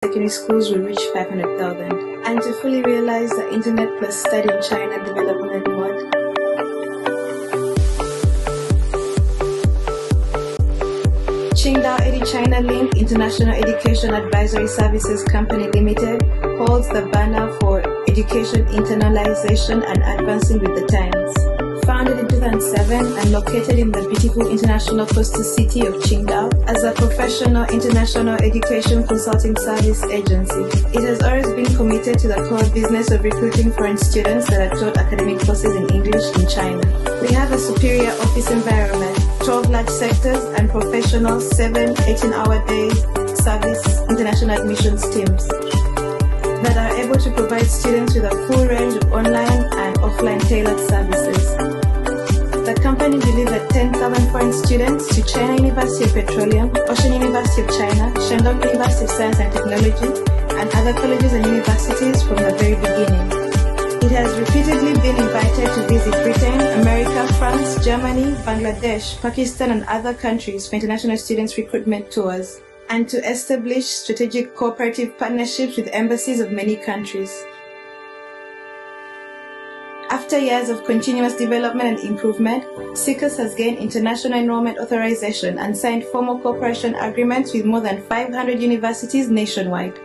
secondary schools will reach 500,000. And to fully realize the Internet plus Study in China development mode, Qingdao EduChina Link International Education Advisory Services Company Limited holds the banner for education internalization and advancing with the times. Founded in 2007 and located in the beautiful international coastal city of Qingdao as a professional international education consulting service agency, it has always been committed to the core business of recruiting foreign students that are taught academic courses in English in China. We have a superior office environment, 12 large sectors, and professional 7 18-hour day service international admissions teams that are able to provide students with a full range of online and offline tailored services. The company delivered 10,000 foreign students to China University of Petroleum, Ocean University of China, Shandong University of Science and Technology, and other colleges and universities from the very beginning. It has repeatedly been invited to visit Britain, America, France, Germany, Bangladesh, Pakistan, and other countries for international students recruitment tours, and to establish strategic cooperative partnerships with embassies of many countries. After years of continuous development and improvement, SICUS has gained international enrollment authorization and signed formal cooperation agreements with more than 500 universities nationwide,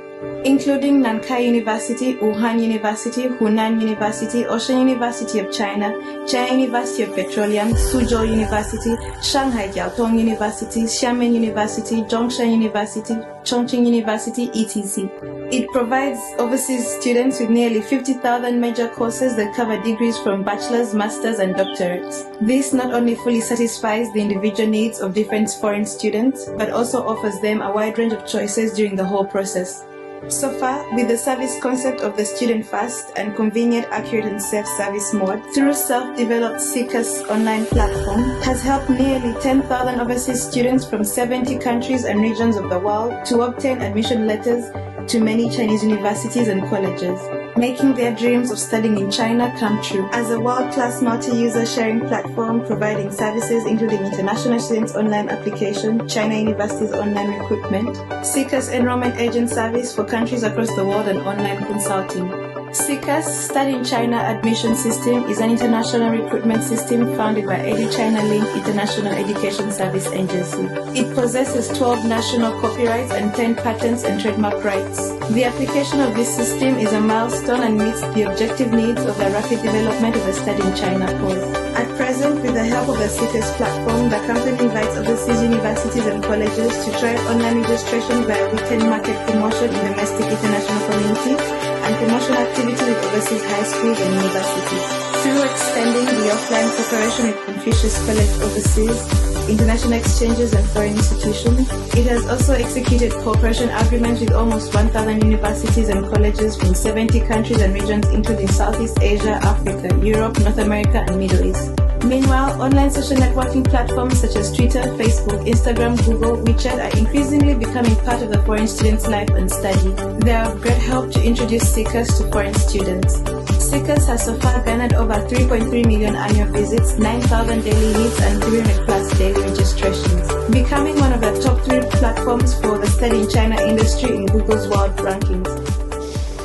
including Nankai University, Wuhan University, Hunan University, Ocean University of China, China University of Petroleum, Suzhou University, Shanghai Jiaotong University, Xiamen University, Zhongshan University, Chongqing University, etc. It provides overseas students with nearly 50,000 major courses that cover degrees from bachelor's, master's, and doctorates. This not only fully satisfies the individual needs of different foreign students, but also offers them a wide range of choices during the whole process. So far, with the service concept of the student first and convenient, accurate, and safe service mode through self-developed SICUS online platform has helped nearly 10,000 overseas students from 70 countries and regions of the world to obtain admission letters to many Chinese universities and colleges, making their dreams of studying in China come true. As a world-class multi-user sharing platform providing services including international students' online application, China University's online recruitment, SICUS enrollment agent service for countries across the world, and online consulting. SICUS Study in China Admission System is an international recruitment system founded by EduChina Link International Education Service Agency. It possesses 12 national copyrights and 10 patents and trademark rights. The application of this system is a milestone and meets the objective needs of the rapid development of the Study in China course. At present, with the help of the SICUS platform, the company invites overseas universities and colleges to try online registration via weekend market promotion in domestic international communities and promotional activities with overseas high schools and universities. Through extending the offline cooperation with Confucius College overseas, international exchanges and foreign institutions, it has also executed cooperation agreements with almost 1,000 universities and colleges from 70 countries and regions including Southeast Asia, Africa, Europe, North America, and Middle East. Meanwhile, online social networking platforms such as Twitter, Facebook, Instagram, Google, WeChat are increasingly becoming part of the foreign student's life and study. They are of great help to introduce SICUS to foreign students. SICUS has so far garnered over 3.3 million annual visits, 9,000 daily hits, and 300 plus daily registrations, becoming one of the top 3 platforms for the Study in China industry in Google's world rankings.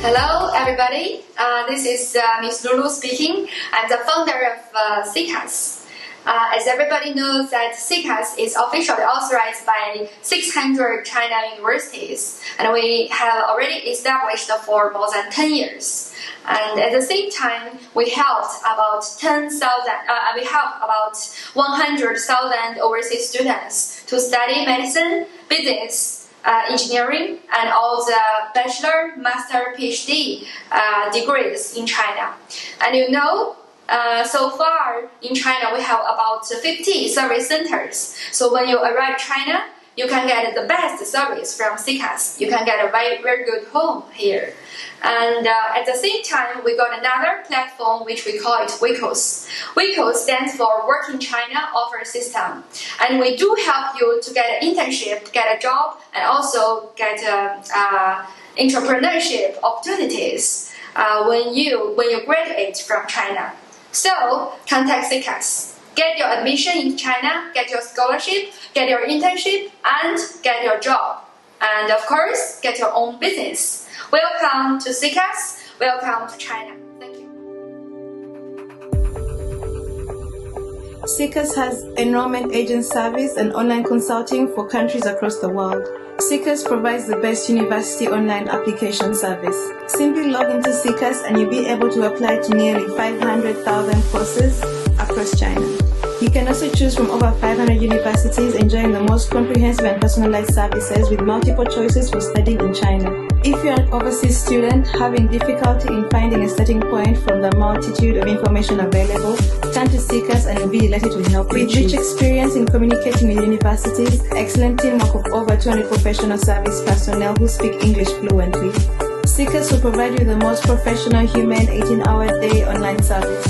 Hello, everybody. This is Ms. Lulu speaking. I'm the founder of SICUS. As everybody knows, that SICUS is officially authorized by 600 China universities, and we have already established for more than 10 years. And at the same time, we helped about 100,000 overseas students to study medicine, business, engineering, and all the bachelor, master, PhD degrees in China. And you know, so far in China we have about 50 service centers. So when you arrive China, you can get the best service from SICUS. You can get a very, very good home here. And at the same time, we got another platform which we call it WICOS. WICOS stands for Work in China Offer System. And we do help you to get an internship, get a job, and also get entrepreneurship opportunities when you graduate from China. So contact SICUS. Get your admission in China, get your scholarship, get your internship, and get your job. and of course, get your own business. Welcome to CCAS. Welcome to China. Thank you. CCAS has enrollment agent service and online consulting for countries across the world. CCAS provides the best university online application service. Simply log into CCAS and you'll be able to apply to nearly 500,000 courses across China. You can also choose from over 500 universities, enjoying the most comprehensive and personalized services with multiple choices for studying in China. If you're an overseas student having difficulty in finding a starting point from the multitude of information available, turn to CCAS and we'll be delighted to help you. With rich experience in communicating with universities, excellent teamwork of over 200 professional service personnel who speak English fluently, CCAS will provide you the most professional, humane 18-hour-day online service.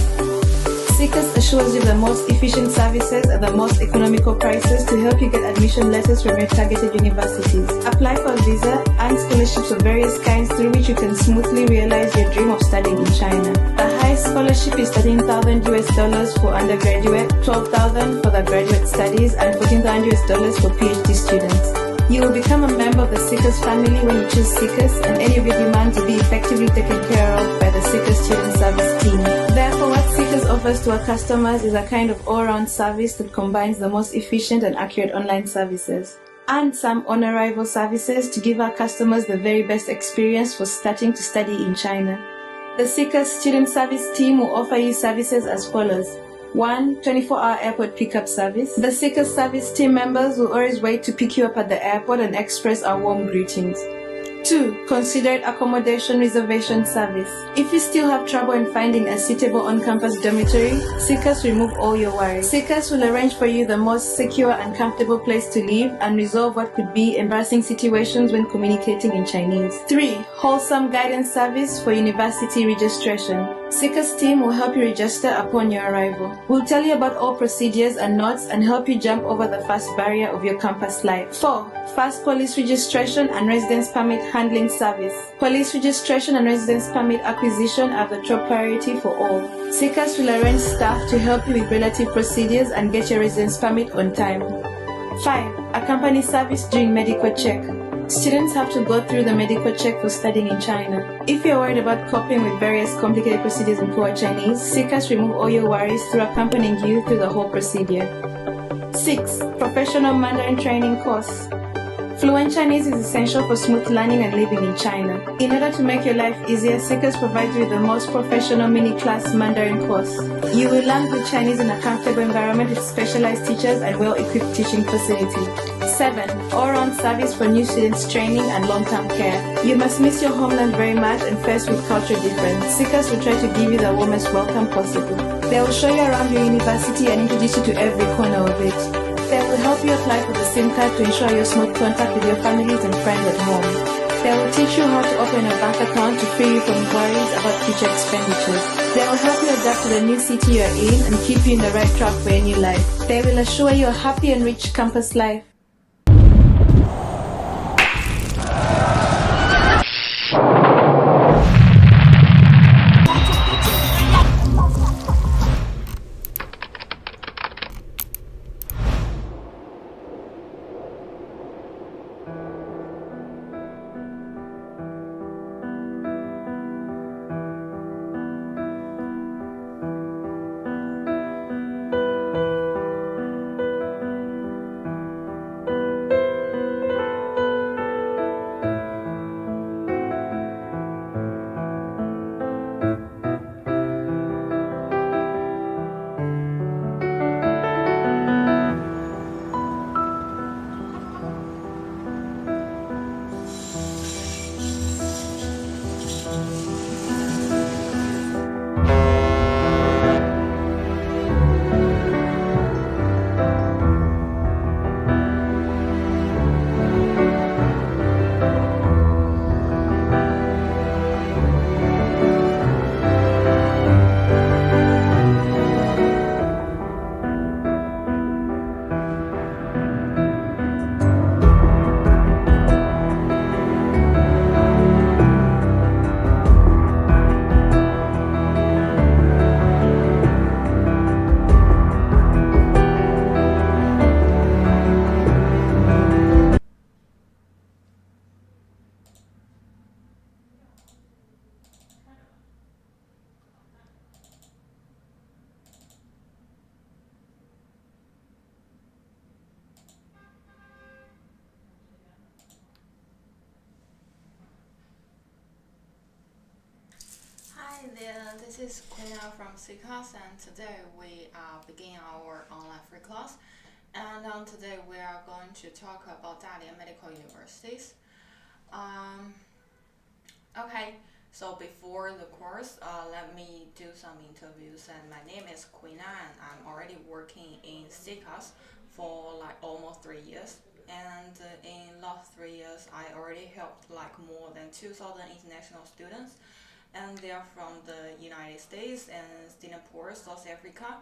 CCAS assures you the most efficient services at the most economical prices to help you get admission letters from your targeted universities. Apply for a visa and scholarships of various kinds through which you can smoothly realize your dream of studying in China. The highest scholarship is $13,000 for undergraduate, $12,000 for the graduate studies, and $14,000 for PhD students. You will become a member of the CCAS family when you choose CCAS, and any of your demands will be effectively taken care of by the CCAS student service team. Therefore, what CCAS offers to our customers is a kind of all-round service that combines the most efficient and accurate online services and some on-arrival services to give our customers the very best experience for starting to study in China. The CCAS student service team will offer you services as follows. 1. 24-hour airport pickup service. The CCAS service team members will always wait to pick you up at the airport and express our warm greetings. 2. Considered accommodation reservation service. If you still have trouble in finding a suitable on-campus dormitory, CCAS will remove all your worries. CCAS will arrange for you the most secure and comfortable place to live and resolve what could be embarrassing situations when communicating in Chinese. 3. Wholesome guidance service for university registration. CCAS team will help you register upon your arrival. We'll tell you about all procedures and notes and help you jump over the first barrier of your campus life. 4. Fast police registration and residence permit handling service. Police registration and residence permit acquisition are the top priority for all. CCAS will arrange staff to help you with relative procedures and get your residence permit on time. 5. Accompany service during medical check. Students have to go through the medical check for studying in China. If you're worried about coping with various complicated procedures in poor Chinese, CCAS remove all your worries through accompanying you through the whole procedure. 6. Professional Mandarin training course. Fluent Chinese is essential for smooth learning and living in China. In order to make your life easier, CCAS provides you with the most professional mini-class Mandarin course. You will learn good Chinese in a comfortable environment with specialized teachers and well-equipped teaching facility. 7. All-round service for new students training and long-term care. You must miss your homeland very much and face with cultural difference. CCAS will try to give you the warmest welcome possible. They will show you around your university and introduce you to every corner of it. They will help you apply for the SIM card to ensure your smooth contact with your families and friends at home. They will teach you how to open a bank account to free you from worries about future expenditures. They will help you adapt to the new city you are in and keep you in the right track for a new life. They will assure you a happy and rich campus life. Hi there, this is Quina from CCAS, and today we begin our online free class. And today we are going to talk about Dalian Medical Universities. Okay, so before the course, let me do some interviews. And my name is Quina, and I'm already working in CCAS for like almost 3 years. And in last 3 years, I already helped like more than 2,000 international students, and they are from the United States and Singapore, South Africa,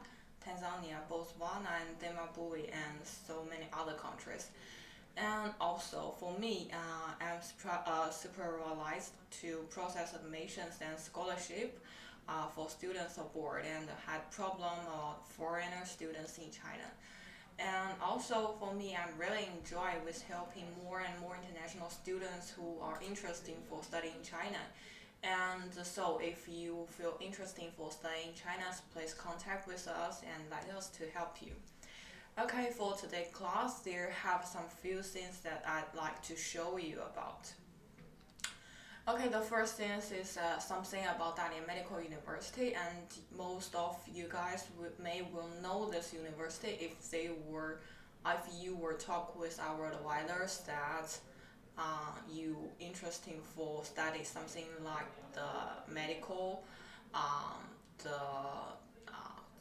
Tanzania, Botswana, and Zimbabwe, and so many other countries. And also for me, I'm supervised to process admissions and scholarship for students abroad, and had problem foreigner students in China. And also for me, I really enjoy with helping more and more international students who are interested for studying China. And so if you feel interested for studying China, please contact with us and let us to help you. Okay, for today's class, there have some few things that I'd like to show you about. Okay, the first thing is something about Dalian Medical University, and most of you guys will know this university if you were talk with our advisors that you interested for study something like the medical, the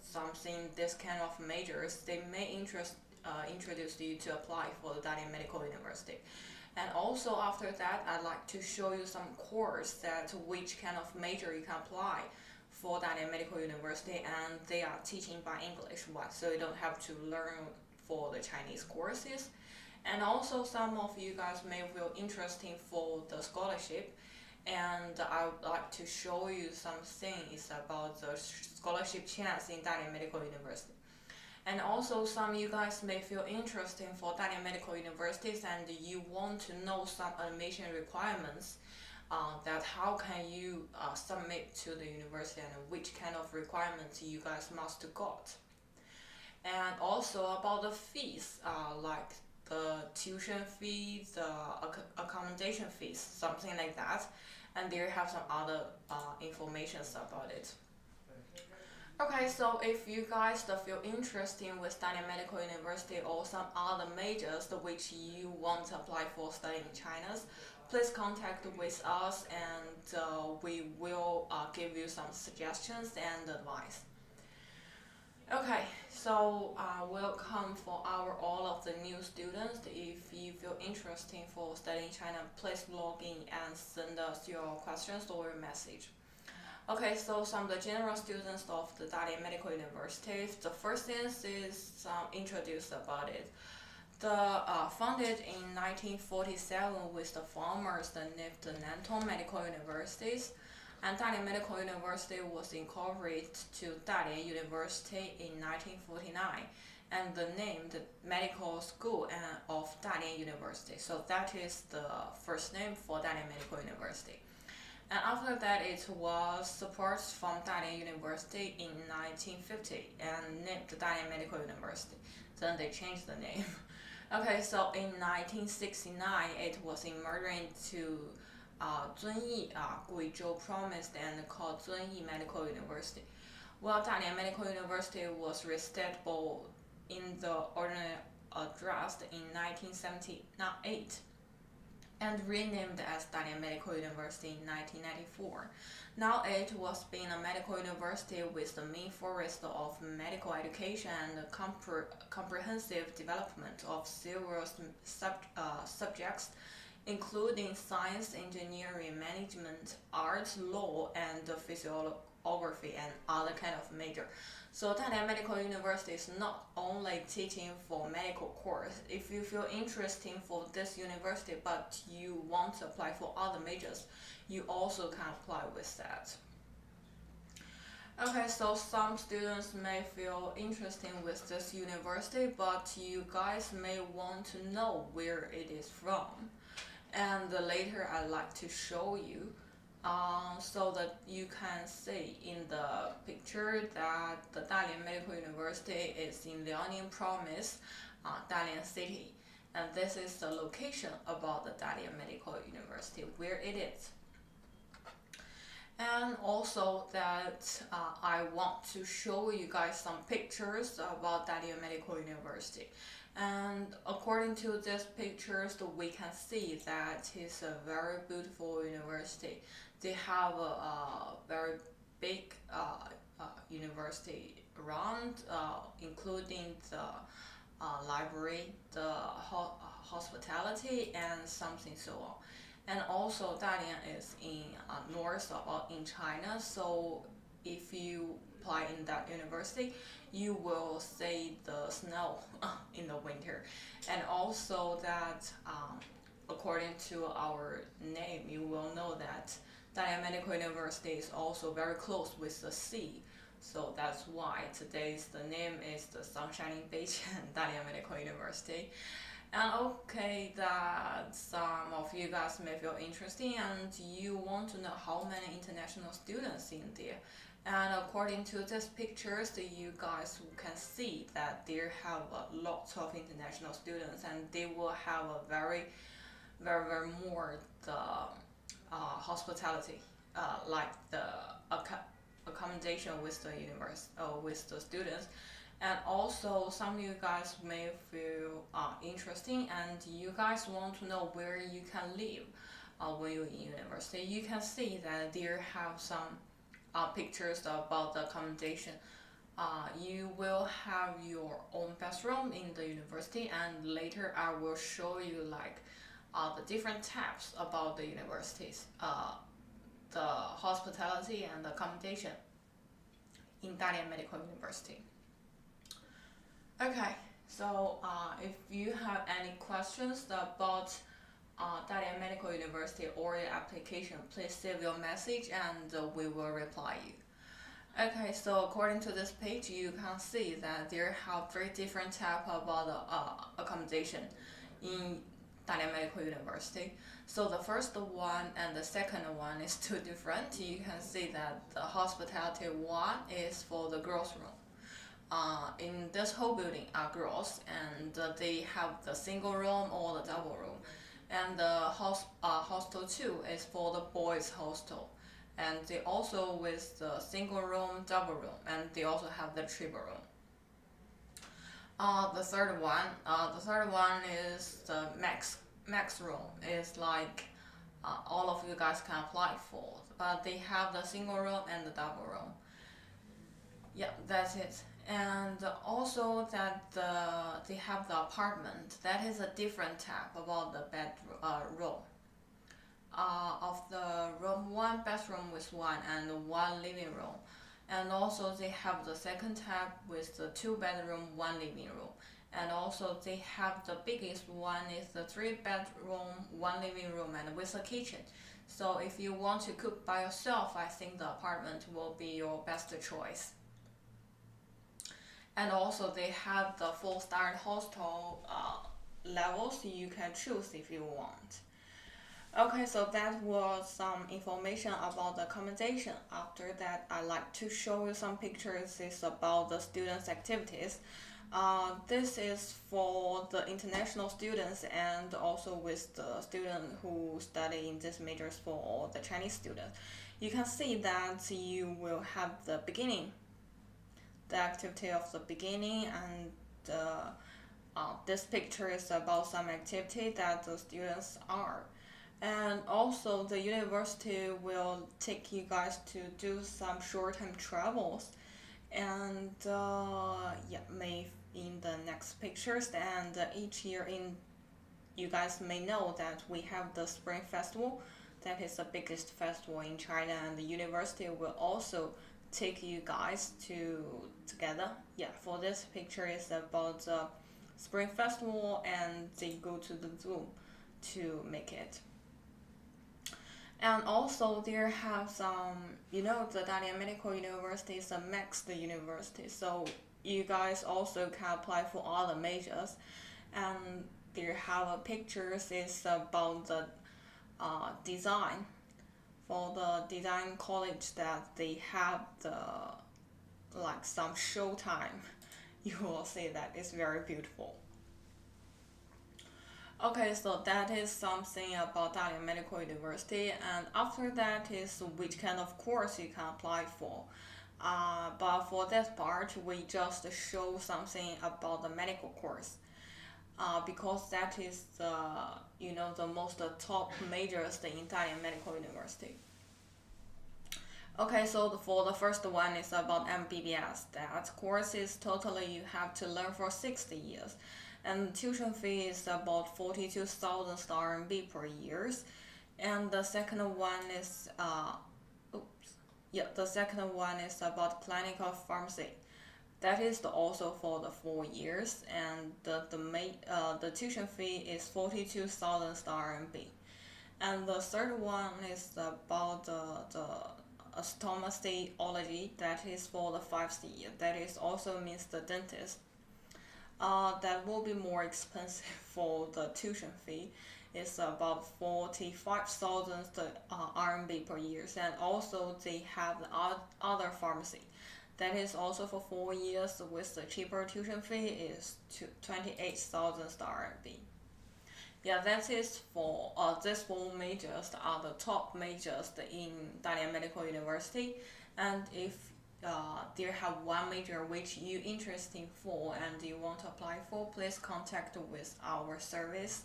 something this kind of majors, they may introduce you to apply for the Dalian Medical University. And also after that, I'd like to show you some course that which kind of major you can apply for Dalian Medical University, and they are teaching by English, so you don't have to learn for the Chinese courses. And also some of you guys may feel interesting for the scholarship, and I would like to show you some things about the scholarship chance in Dalian Medical University. And also some of you guys may feel interesting for Dalian Medical Universities, and you want to know some admission requirements, that how can you submit to the university and which kind of requirements you guys must got. And also about the fees, like the tuition fees, the accommodation fees, something like that. And there have some other information about it. Okay, so if you guys feel interested with Dalian Medical University or some other majors which you want to apply for studying in China, please contact with us, and we will give you some suggestions and advice. Okay, so welcome for all of the new students. If you feel interested for studying China, please log in and send us your questions or your message. Okay, so some of the general students of the Dalian Medical University, the first thing is introduced about it. The founded in 1947 with the founders that named the Nantong Medical Universities, and Dalian Medical University was incorporated to Dalian University in 1949, and the name the Medical School of Dalian University. So that is the first name for Dalian Medical University. And after that, it was support from Dalian University in 1950 and named Dalian Medical University. Then they changed the name. Okay, so in 1969, it was merged into Zunyi, Guizhou Promised, and called Zunyi Medical University. Well, Dalian Medical University was restated in the original address in 1978. And renamed as Dalian Medical University in 1994. Now it was being a medical university with the main focus of medical education and comprehensive development of several subjects, including science, engineering, management, arts, law, and physiography, and other kind of major. So Dalian Medical University is not only teaching for medical course. If you feel interested for this university but you want to apply for other majors, you also can apply with that. Okay, so some students may feel interested with this university, but you guys may want to know where it is from. And later I'd like to show you so that you can see in the picture that the Dalian Medical University is in Liaoning Province, Dalian City. And this is the location about the Dalian Medical University, where it is. And also that I want to show you guys some pictures about Dalian Medical University. And according to these pictures, we can see that it's a very beautiful university. They have a very big university around, including the library, the hospitality, and something so on. And also Dalian is in north in China, so if you apply in that university, you will see the snow in the winter. And also that according to our name, you will know that Dalian Medical University is also very close with the sea. So that's why the name is the Sunshining Beach and Dalian Medical University. And okay, that some of you guys may feel interesting and you want to know how many international students in there. And according to these pictures, you guys can see that there have lots of international students, and they will have a very more the hospitality, like the accommodation with the with the students. And also some of you guys may feel interesting and you guys want to know where you can live when you're in university. You can see that there have some pictures about the accommodation. You will have your own bathroom in the university, and later I will show you like the different tabs about the universities, the hospitality and the accommodation in Dalian Medical University. Okay, so if you have any questions about Dalian Medical University or your application, please save your message and we will reply you. Okay, so according to this page, you can see that there have three different types about the accommodation in Dalian Medical University. So the first one and the second one is two different. You can see that the hospitality one is for the girls' room. In this whole building are girls, and they have the single room or the double room. And the hostel 2 is for the boys' hostel, and they also with the single room, double room, and they also have the triple room. The third one is the max room. Is like all of you guys can apply for, but they have the single room and the double room. Yeah, that's it. And also that they have the apartment. That is a different type about the bedroom. Of the room, one bathroom with one and one living room. And also they have the second type with the two bedroom, one living room. And also they have the biggest one is the 3-bedroom, one living room and with a kitchen. So if you want to cook by yourself, I think the apartment will be your best choice. And also they have the 4-star hostel levels you can choose if you want. Okay, so that was some information about the accommodation. After that, I like to show you some pictures. It's about the students' activities. This is for the international students and also with the students who study in these majors for the Chinese students. You can see that you will have the beginning, the activity of the beginning, and this picture is about some activity that the students are. And also the university will take you guys to do some short-term travels, and may in the next pictures. And each year you guys may know that we have the Spring Festival. That is the biggest festival in China, and the university will also take you guys together. Yeah, for this picture is about the Spring Festival, and they go to the zoo to make it. And also there have some, the Dalian Medical University is a mixed university, so you guys also can apply for all the majors. And there have pictures is about the design. For the design college that they have like some show time. You will see that it's very beautiful. Okay, so that is something about Dalian Medical University, and after that is which kind of course you can apply for. But for this part, we just show something about the medical course, because that is the most top majors in Dalian Medical University. Okay, so for the first one is about MBBS. That course is totally you have to learn for 60 years, and tuition fee is about 42,000 RMB per year. And the second one is the second one is about clinical pharmacy. That is also for the 4 years, and the tuition fee is 42,000 RMB. And the third one is about the stomatology. That is for the 5th year. That is also means the dentist. That will be more expensive for the tuition fee. It's about 45,000 RMB per year, and also they have the other pharmacy. That is also for 4 years with the cheaper tuition fee is 28,000 RMB. Yeah, that is for these 4 majors are the top majors in Dalian Medical University. And if there have one major which you interested for and you want to apply for, please contact with our service,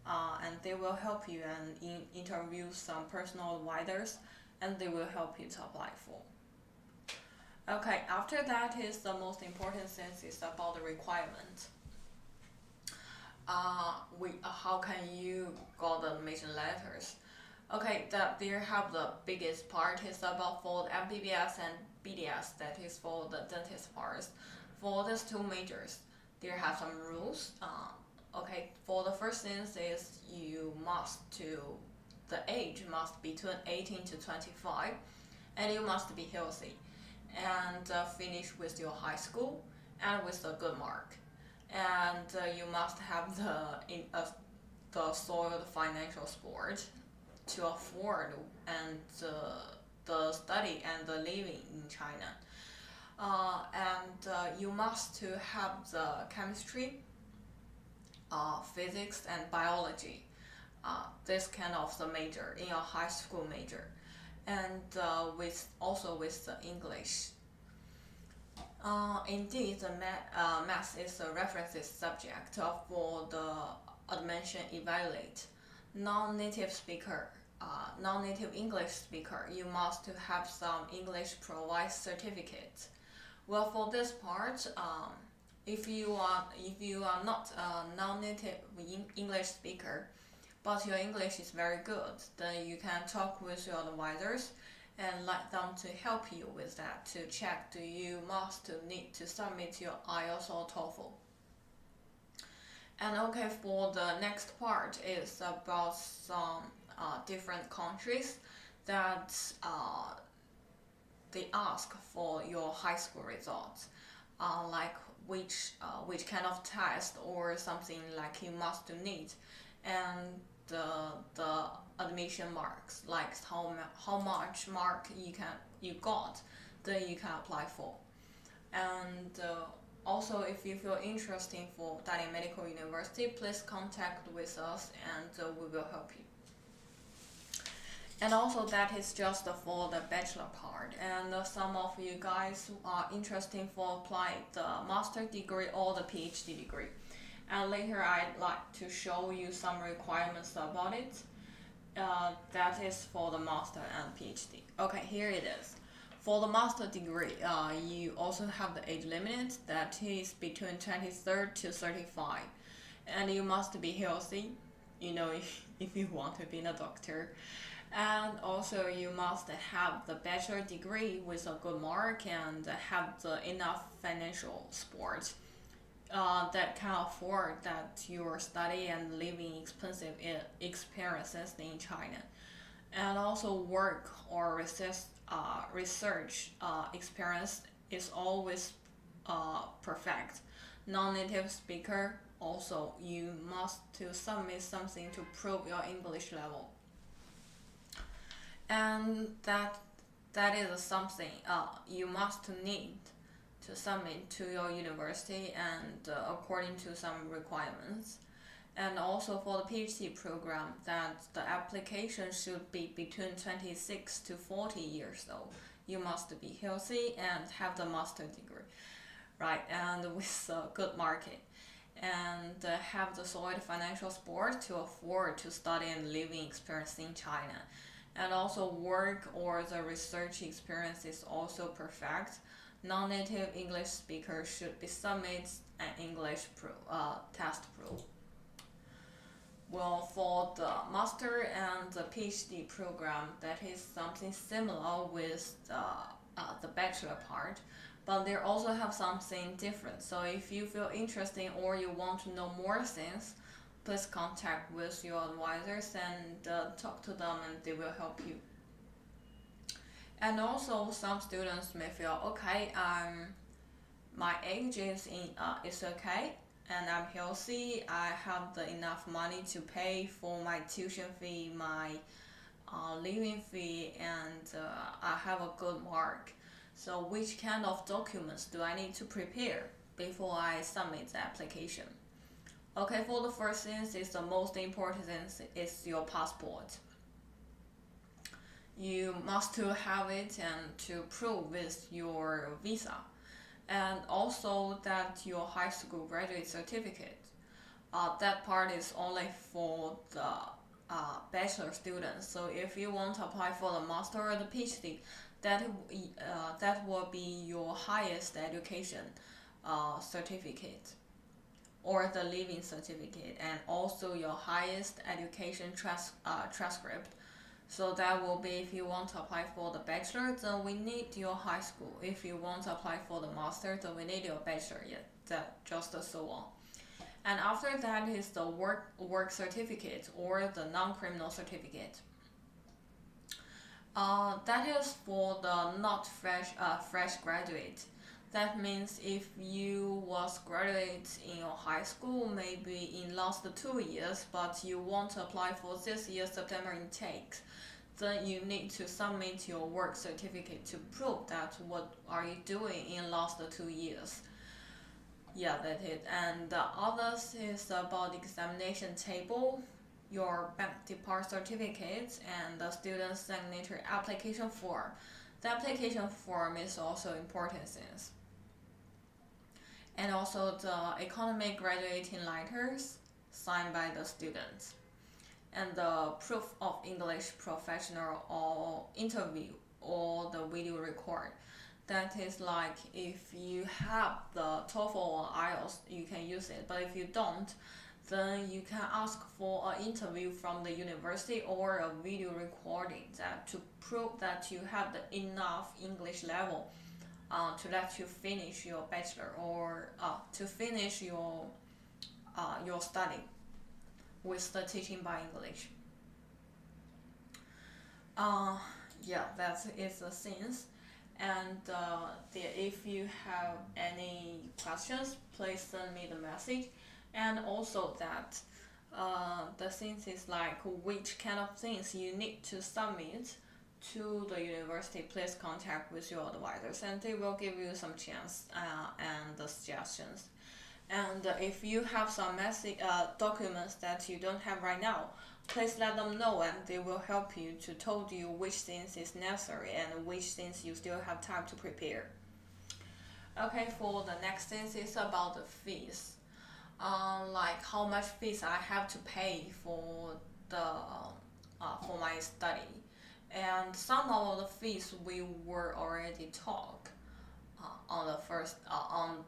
and they will help you and interview some personal advisors, and they will help you to apply for. Okay, after that is the most important thing is about the requirement. How can you got the admission letters? Okay, there have the biggest part is about for the MBBS and BDS, that is for the dentist parts. For these 2 majors, there have some rules. Okay, for the first thing is the age must be between 18 to 25, and you must be healthy, and finish with your high school and with a good mark. And you must have the solid financial support to afford and the study and the living in China. And you must to have the chemistry, physics and biology, this kind of the major in your high school major, and with the English. Indeed, the math is a reference subject for the admission evaluate. Non-native English speaker, you must have some English provide certificate. Well, for this part, if you are not a non-native English speaker, but your English is very good, then you can talk with your advisors and let them to help you with that, to check do you must need to submit your IELTS or TOEFL. And okay, for the next part is about some different countries that they ask for your high school results, like which kind of test or something like you must need, and the admission marks, like how much mark you got, then you can apply for. And also, if you feel interesting for Dalian Medical University, please contact with us, and we will help you. And also, that is just for the bachelor part. And some of you guys are interested for applying the master degree or the PhD degree. And later, I'd like to show you some requirements about it. That is for the master and PhD. Okay, here it is. For the master degree, you also have the age limit that is between 23 to 35, and you must be healthy, if you want to be a doctor. And also you must have the bachelor degree with a good mark and have the enough financial support that can afford that your study and living expensive experiences in China. And also work or research experience is always perfect. Non-native speaker, also you must to submit something to prove your English level. And that is something you must need to submit to your university and according to some requirements. And also for the PhD program, that the application should be between 26 to 40 years old. You must be healthy and have the master degree, right? And with a good market, and have the solid financial support to afford to study and living experience in China. And also work or the research experience is also perfect. Non-native English speakers should be submit an English test pro. Well, for the master and the PhD program, that is something similar with the bachelor part, but they also have something different. So if you feel interested or you want to know more things, please contact with your advisors and talk to them, and they will help you. And also, some students may feel, okay, my age is okay, and I'm healthy. I have enough money to pay for my tuition fee, my living fee, and I have a good mark. So which kind of documents do I need to prepare before I submit the application? Okay, for the first thing, is the most important thing is your passport. You must to have it and to prove with your visa, and also that your high school graduate certificate. That part is only for the bachelor students. So if you want to apply for the master or the PhD, that will be your highest education certificate or the living certificate, and also your highest education transcript. So that will be, if you want to apply for the bachelor, then we need your high school. If you want to apply for the master, then we need your bachelor. Yeah, that just so on. And after that is the work certificate or the non-criminal certificate. That is for the not fresh graduate. That means if you was graduate in your high school, maybe in last 2 years, but you want to apply for this year's September intake, then you need to submit your work certificate to prove that what are you doing in last 2 years. Yeah, that's it. And the others is about examination table, your bank deposit certificates, and the student signature application form. The application form is also important things. And also the academic graduating letters signed by the students, and the proof of English professional or interview or the video record. That is like if you have the TOEFL or IELTS, you can use it. But if you don't, then you can ask for an interview from the university or a video recording that to prove that you have the enough English level to let you finish your bachelor or to finish your study with the teaching by English. Yeah, that is the things. And if you have any questions, please send me the message. And also that the things is like which kind of things you need to submit to the university, please contact with your advisors, and they will give you some chance and the suggestions. And if you have some documents that you don't have right now, please let them know, and they will help you to tell you which things is necessary and which things you still have time to prepare. Okay, for the next thing is about the fees. Like how much fees I have to pay for my study. And some of the fees we were already talked on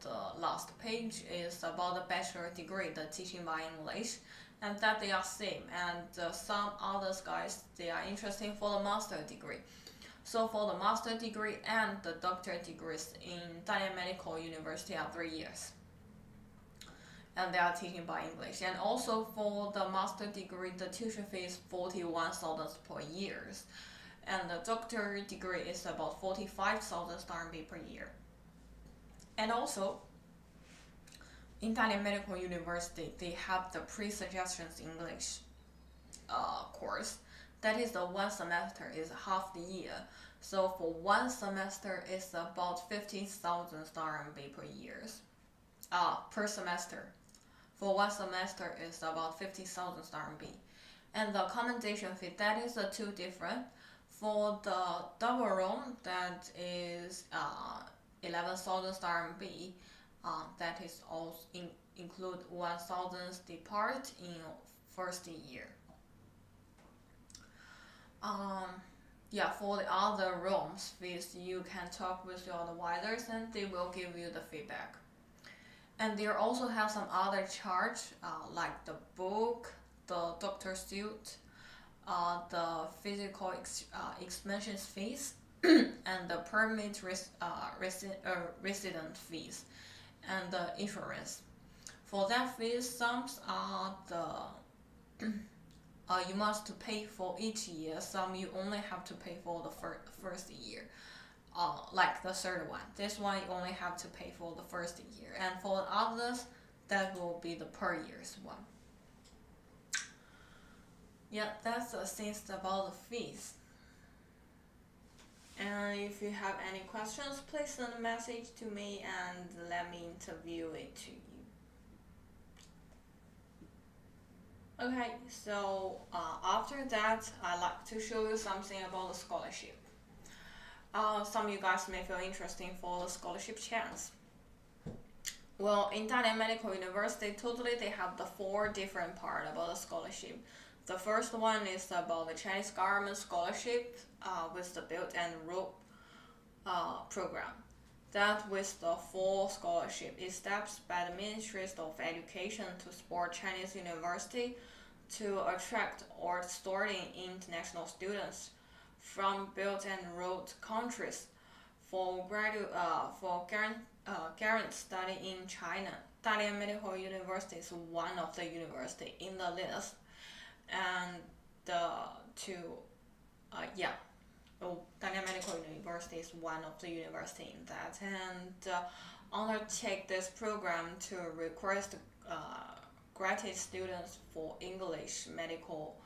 the last page is about the bachelor degree, the teaching by English, and that they are same. And some others guys, they are interested for the master degree. So for the master degree and the doctor degrees in Dalian Medical University are 3 years. And they are teaching by English. And also for the master degree, the tuition fee is 41,000 per year. And the doctor degree is about 45,000 RMB per year. And also, in Dalian Medical University, they have the pre-suggestions English course. That is the 1 semester is half the year. So for 1 semester, it's about 15,000 RMB per year, per semester. For one semester is about 50,000 RMB. And the accommodation fee, that is the two different. For the double room, that is 11,000 RMB. That is also include 1,000 depart in first year. For the other rooms fees, you can talk with your advisors and they will give you the feedback. And they also have some other charge, like the book, the doctor suit, the physical expenses fees, and the permit resident fees, and the insurance. For that fees, some are the you must pay for each year. Some you only have to pay for the first year. Like the third one. This one you only have to pay for the first year. And for the others, that will be the per year's one. Yeah, that's the things about the fees. And if you have any questions, please send a message to me and let me interview it to you. Okay, so after that, I'd like to show you something about the scholarship. Some of you guys may feel interesting for the scholarship chance. Well, in Dalian Medical University, totally they have the 4 different parts about the scholarship. The first one is about the Chinese government scholarship with the Build and Road program. That with the 4 scholarship established by the Ministry of Education to support Chinese university to attract or studying international students from Belt and Road countries for current study in China. Dalian Medical University is one of the university in the list, and Dalian Medical University is one of the university in that, and undertake this program to request graduate students for English medical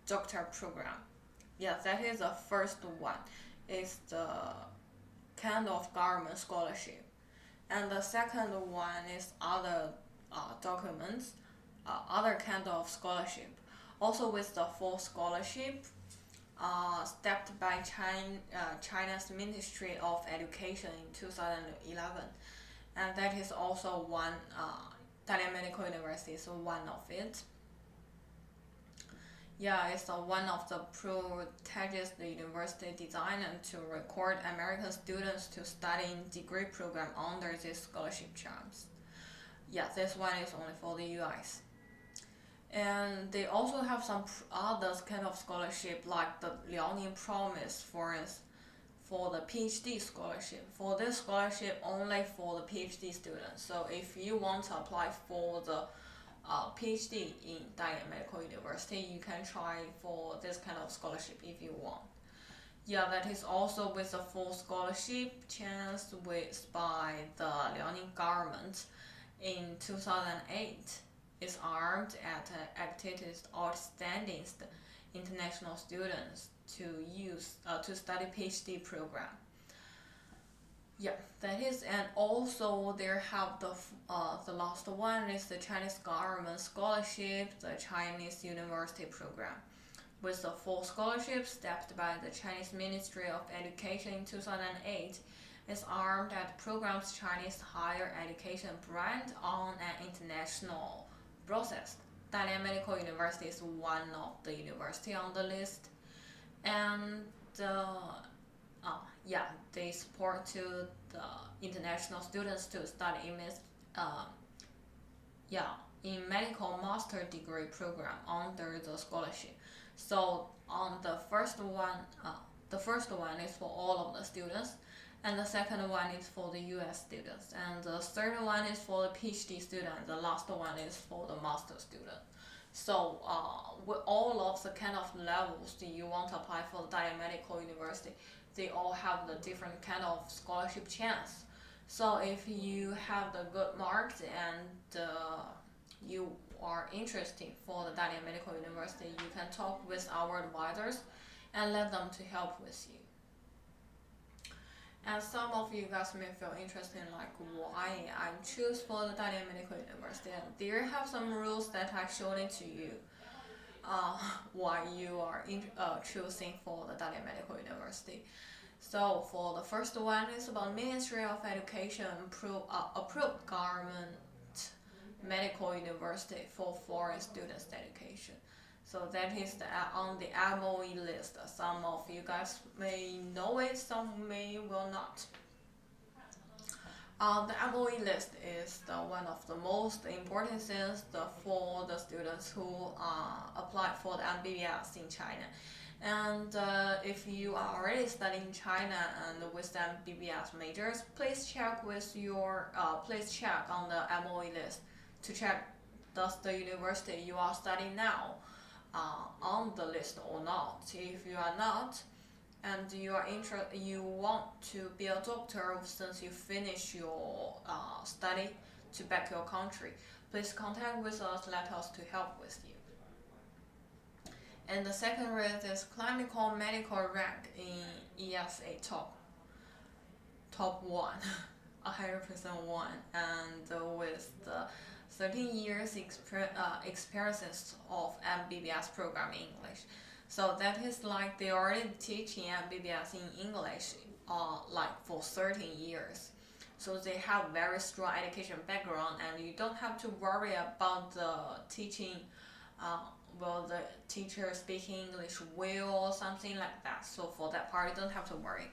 doctor program. Yeah, that is the first one. It's the kind of government scholarship, and the second one is other documents, other kind of scholarship. Also with the 4th scholarship, stepped by China's Ministry of Education in 2011, and that is also one. Dalian Medical University is one of it. Yeah, it's one of the prestigious university designed to record American students to study in degree program under this scholarship chance. Yeah, this one is only for the US. And they also have some other kind of scholarship like the Liaoning Promise for the PhD scholarship. For this scholarship, only for the PhD students. So if you want to apply for the PhD in Dalian Medical University, you can try for this kind of scholarship if you want. Yeah, that is also with the 4th scholarship chance by the Liaoning government in 2008. Is aimed at activities outstanding international students to study PhD program. Yeah, that is, and also there have the last one is the Chinese government scholarship, the Chinese university program, with the 4 scholarships stepped by the Chinese Ministry of Education in 2008. Is aimed at programs Chinese higher education brand on an international process. Dalian Medical University is one of the university on the list, and they support to the international students to study in medical master degree program under the scholarship. So on the first one is for all of the students, and the second one is for the US students, and the third one is for the PhD student, the last one is for the master student. So with all of the kind of levels that you want to apply for the Dalian Medical University, they all have the different kind of scholarship chance. So if you have the good marks and you are interested for the Dalian Medical University, you can talk with our advisors and let them to help with you. And some of you guys may feel interested in like why I choose for the Dalian Medical University, and there have some rules that I showed it to you why you are choosing for the Dalian Medical University. So for the first one, it's about Ministry of Education approved government medical university for foreign students education. So that is on the MOE list. Some of you guys may know it, some may will not. The MOE list is one of the most important things for the students who apply for the MBBS in China. And if you are already studying in China and with the MBBS majors, please check on the MOE list to check does the university you are studying now on the list or not. If you are not, and you want to be a doctor since you finish your study to back your country, please contact with us, let us to help with you. And the second reason is clinical medical rank in ESA top 1, 100% 1, and with the 13 years experiences of MBBS program in English. So that is like they already teaching MBBS in English like for 13 years. So they have very strong education background, and you don't have to worry about the teaching, will the teacher speaking English well or something like that. So for that part, you don't have to worry.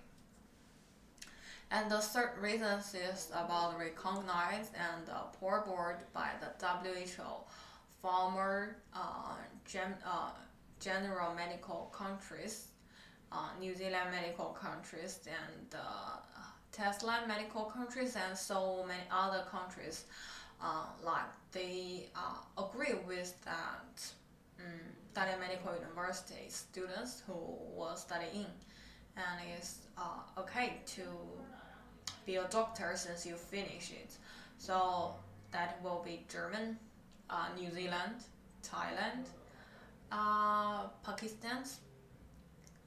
And the third reason is about recognized and poor board by the WHO, former general medical countries, New Zealand medical countries, and Tesla medical countries, and so many other countries. Like they agree with that Dalian Medical University students who were studying, and it's okay to be a doctor since you finish it. So that will be German, New Zealand, Thailand, Pakistan,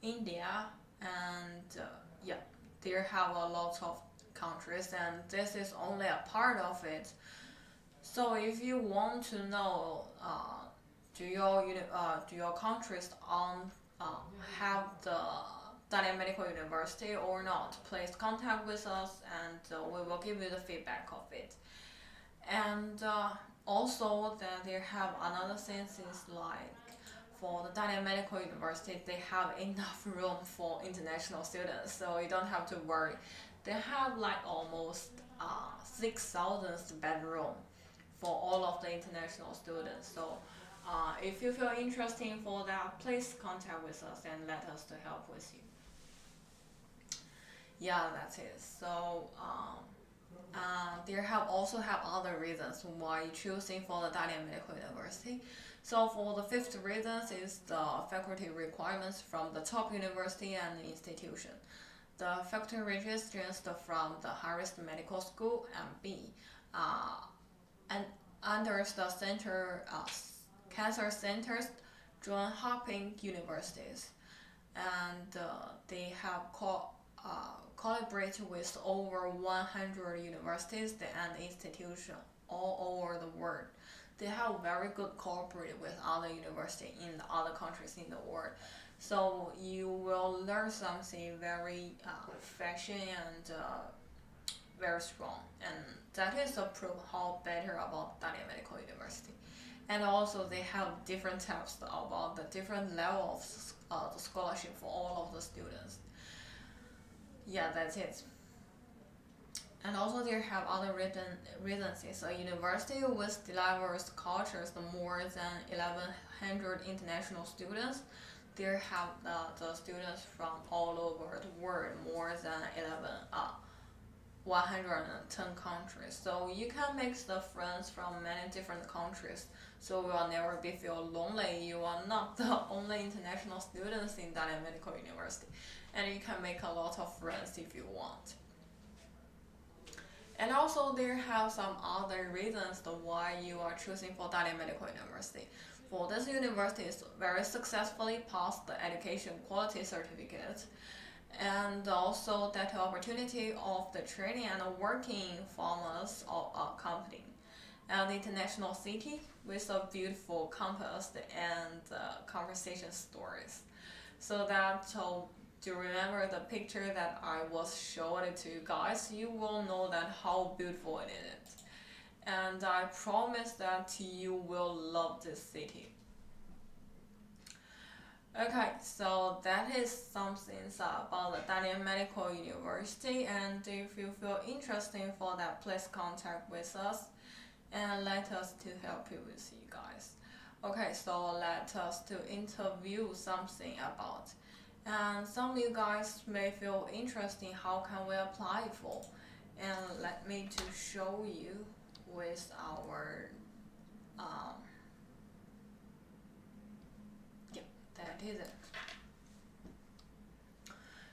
India, and yeah, there have a lot of countries, and this is only a part of it. So if you want to know, do your countries have the Dalian Medical University or not, please contact with us, and we will give you the feedback of it. And also that they have another thing is like for the Dalian Medical University, they have enough room for international students, so you don't have to worry. They have like almost 6,000 bedroom for all of the international students. So if you feel interested for that, please contact with us and let us to help with you. Yeah, that's it. So there also have other reasons why choosing for the Dalian Medical University. So for the fifth reason is the faculty requirements from the top university and institution. The faculty registrants from the highest medical school MB, and under the center cancer centers, John Hopkins universities, and they have collaborated with over 100 universities and institutions all over the world. They have very good cooperation with other universities in the other countries in the world. So you will learn something very fashion and very strong, and that is a proof how better about Dalian Medical University. And also they have different types about the different levels of the scholarship for all of the students. Yeah, that's it. And also they have other reasons. It's a university with diverse cultures, more than 1,100 international students. There have the students from all over the world, more than 110 countries. So you can make the friends from many different countries. So you will never feel lonely. You are not the only international students in Dalian Medical University. And you can make a lot of friends if you want. And also there have some other reasons why you are choosing for Dalian Medical University. For this university is very successfully passed the education quality certificate, and also that opportunity of the training and working farmers of a company and international city with a beautiful campus and conversation stories. So that to remember the picture that I was showing it to you guys, you will know that how beautiful it is. And I promise that you will love this city. Okay, so that is some things about the Dalian Medical University, and if you feel interesting for that, please contact with us and let us to help you with you guys. Okay, so let us to interview something about, and some of you guys may feel interesting how can we apply for, and let me to show you with our that is it.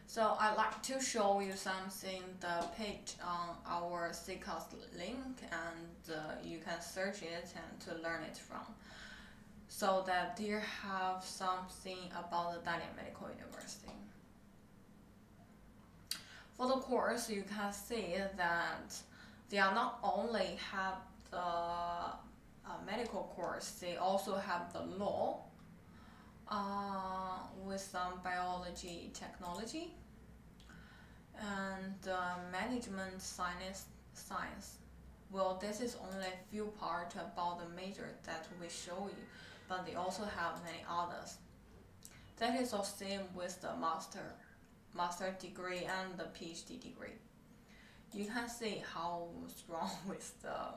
So I'd like to show you something, the page on our CCAS link, and you can search it and to learn it from. So that you have something about the Dalian Medical University. For the course, you can see that they are not only have the medical course, they also have the law with some biology technology and management science. Well, this is only a few parts about the major that we show you, but they also have many others. That is the same with the master degree and the PhD degree. You can see how strong with the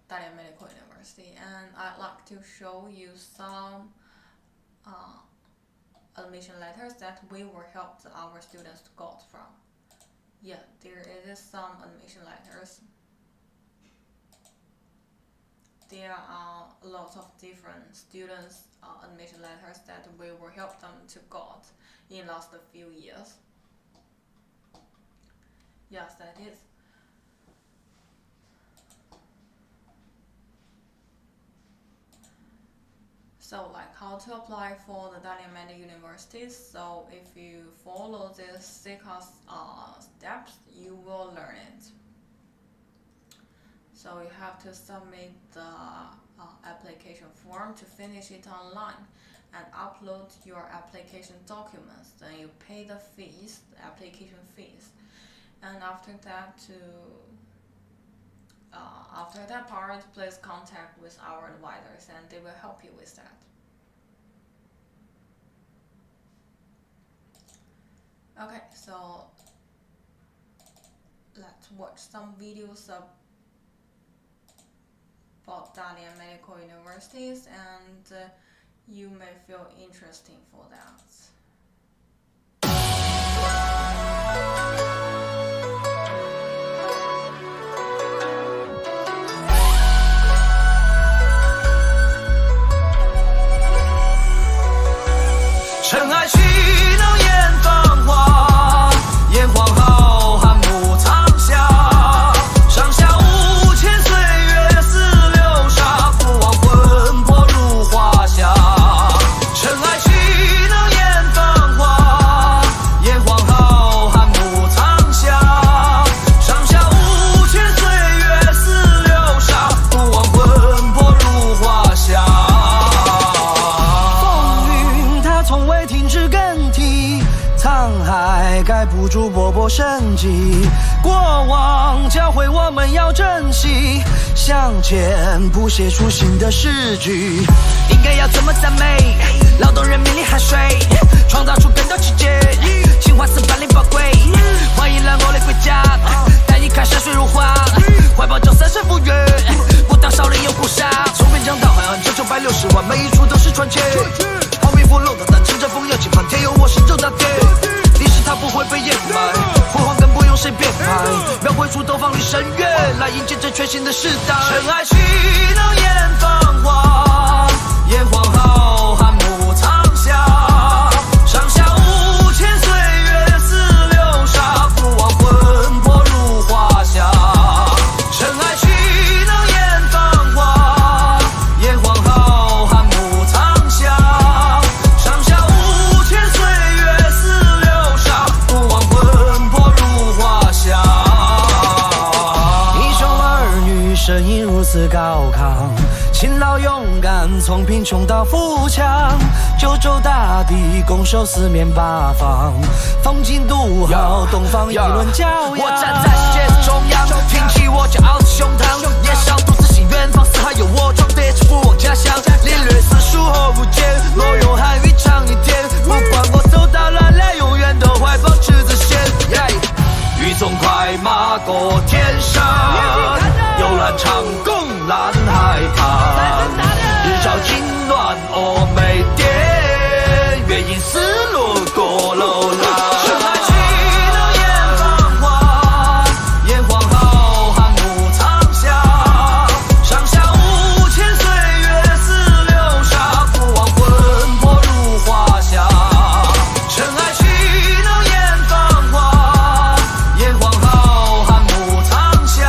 Dalian Medical University, and I'd like to show you some admission letters that we will help our students to got from. Yeah, there is some admission letters. There are a lot of different students admission letters that we will help them to got in last few years. Yes, that is. So like how to apply for the Dalian Medical University. So if you follow this CCAS steps, you will learn it. So you have to submit the application form to finish it online and upload your application documents. Then you pay the fees, the application fees, and after that part, please contact with our advisors and they will help you with that. Okay, so let's watch some videos about Dalian Medical Universities, and you may feel interesting for that.尘埃岂能掩芳华？炎黄浩瀚牧苍夏，上下5000岁月似流沙，不忘魂魄如华夏。尘埃岂能掩芳华？炎黄浩瀚牧苍夏，上下5000岁月似流沙，不忘魂魄如华夏。从未停止更替，沧海盖不住勃勃生机。过往教会我们要珍惜，向前谱写出新的诗句。应该要怎么赞美？劳动人民里汗水，创造出更多奇迹。情话400里宝贵，欢迎来我的国家，带你看山水如画，怀抱着3生不渝，不当少林有骨杀。从边疆到海岸，这960万，每一处都是传奇。不漏的但清着风扬起盘，天有我神州大地，历史它不会被掩埋，辉煌更不用谁编排，描绘出东方里深渊，来迎接这全新的时代。尘埃岂能掩芳华？炎黄浩瀚牧苍夏，上下5000岁月似流沙，不忘魂魄如华夏。尘埃岂能掩芳华？炎黄浩瀚牧苍夏。上下贫穷到富强，九州大地拱手四面八方，风景独好，东方一轮骄阳。我站在世界的中央，挺起我骄傲的胸膛，年少独自信远方，四海有我，壮烈祝福我家乡。领略四书后不见，若用汉语唱一天，不管我走到哪里，永远都怀抱持着线。雨中快马过天山，游览长弓蓝海旁，日照金暖峨眉巅，月影丝路过楼兰。盛开起了艳芳花，炎黄浩瀚牧场下，上下5000岁月似流沙，不忘魂魄如华夏。尘埃起了艳芳花，炎黄浩瀚牧场下，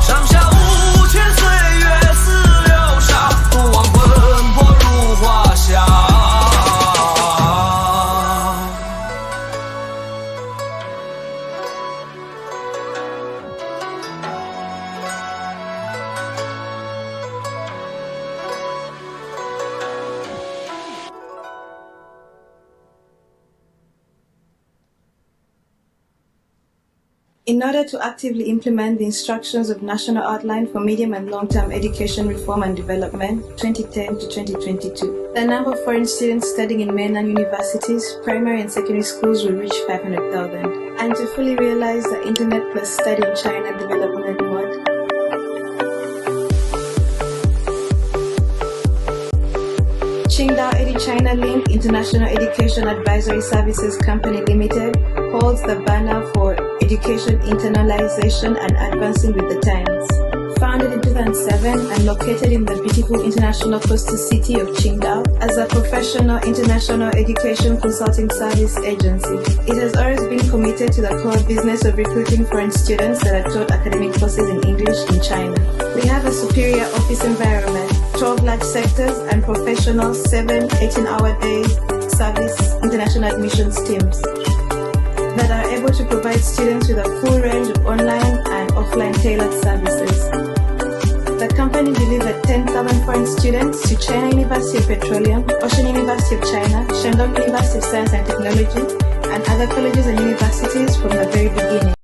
上下5000岁月似流沙，不忘魂魄如华夏。In order to actively implement the instructions of National Outline for Medium and Long-Term Education Reform and Development 2010 to 2022, the number of foreign students studying in mainland universities, primary and secondary schools will reach 500,000. And to fully realize the Internet plus Study in China development mode, Qingdao Edu-China Link International Education Advisory Services Company Limited holds the banner for Education Internalization and Advancing with the Times. Founded in 2007 and located in the beautiful international coastal city of Qingdao as a professional international education consulting service agency, it has always been committed to the core business of recruiting foreign students that are taught academic courses in English in China. We have a superior office environment, 12 large sectors, and professional 7 18-hour day service international admissions teams that are able to provide students with a full range of online and offline tailored services. The company delivered 10,000 foreign students to China University of Petroleum, Ocean University of China, Shandong University of Science and Technology, and other colleges and universities from the very beginning.